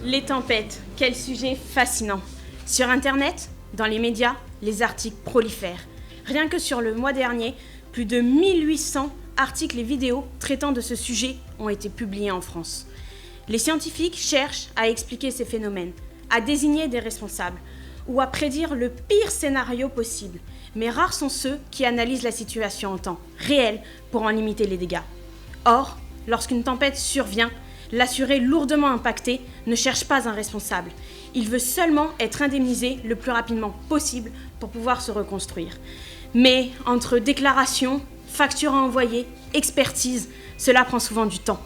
Les tempêtes, quel sujet fascinant. Sur Internet, dans les médias, les articles prolifèrent. Rien que sur le mois dernier, plus de 1800 articles et vidéos traitant de ce sujet ont été publiés en France. Les scientifiques cherchent à expliquer ces phénomènes, à désigner des responsables ou à prédire le pire scénario possible. Mais rares sont ceux qui analysent la situation en temps réel pour en limiter les dégâts. Or, lorsqu'une tempête survient, l'assuré lourdement impacté ne cherche pas un responsable. Il veut seulement être indemnisé le plus rapidement possible pour pouvoir se reconstruire. Mais entre déclarations, factures à envoyer, expertise, cela prend souvent du temps.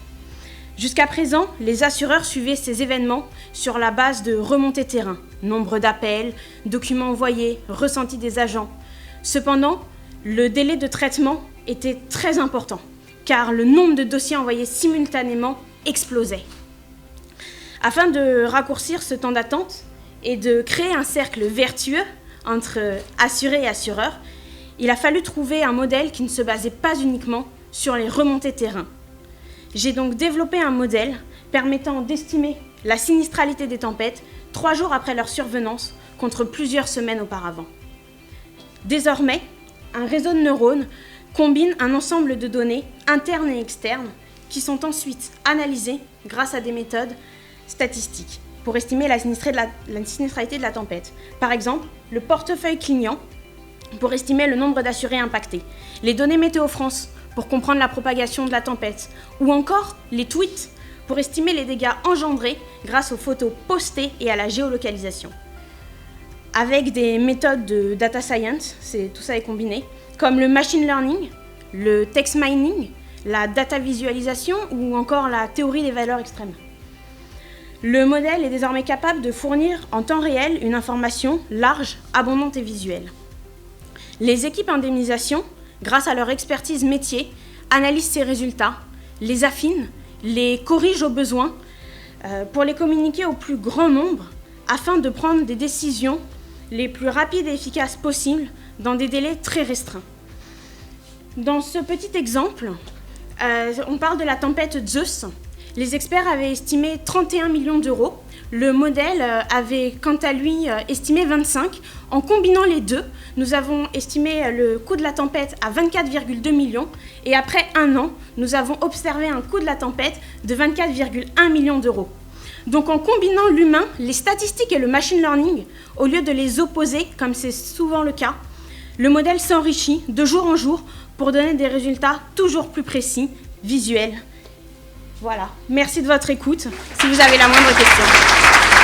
Jusqu'à présent, les assureurs suivaient ces événements sur la base de remontées terrain, nombre d'appels, documents envoyés, ressentis des agents. Cependant, le délai de traitement était très important, car le nombre de dossiers envoyés simultanément explosait. Afin de raccourcir ce temps d'attente et de créer un cercle vertueux entre assurés et assureurs, il a fallu trouver un modèle qui ne se basait pas uniquement sur les remontées terrain. J'ai donc développé un modèle permettant d'estimer la sinistralité des tempêtes 3 jours après leur survenance contre plusieurs semaines auparavant. Désormais, un réseau de neurones combine un ensemble de données internes et externes qui sont ensuite analysées grâce à des méthodes statistiques pour estimer la sinistralité de la tempête. Par exemple, le portefeuille client pour estimer le nombre d'assurés impactés, les données Météo France pour comprendre la propagation de la tempête, ou encore les tweets pour estimer les dégâts engendrés grâce aux photos postées et à la géolocalisation. Avec des méthodes de data science, tout ça est combiné, comme le machine learning, le text mining, la data visualisation ou encore la théorie des valeurs extrêmes. Le modèle est désormais capable de fournir en temps réel une information large, abondante et visuelle. Les équipes indemnisation, grâce à leur expertise métier, analysent ces résultats, les affinent, les corrigent au besoin pour les communiquer au plus grand nombre afin de prendre des décisions les plus rapides et efficaces possibles dans des délais très restreints. Dans ce petit exemple, on parle de la tempête Zeus. Les experts avaient estimé 31 millions d'euros. Le modèle avait quant à lui estimé 25. En combinant les deux, nous avons estimé le coût de la tempête à 24,2 millions et après 1 an, nous avons observé un coût de la tempête de 24,1 millions d'euros. Donc en combinant l'humain, les statistiques et le machine learning, au lieu de les opposer, comme c'est souvent le cas, le modèle s'enrichit de jour en jour pour donner des résultats toujours plus précis, visuels. Voilà, merci de votre écoute. Si vous avez la moindre question.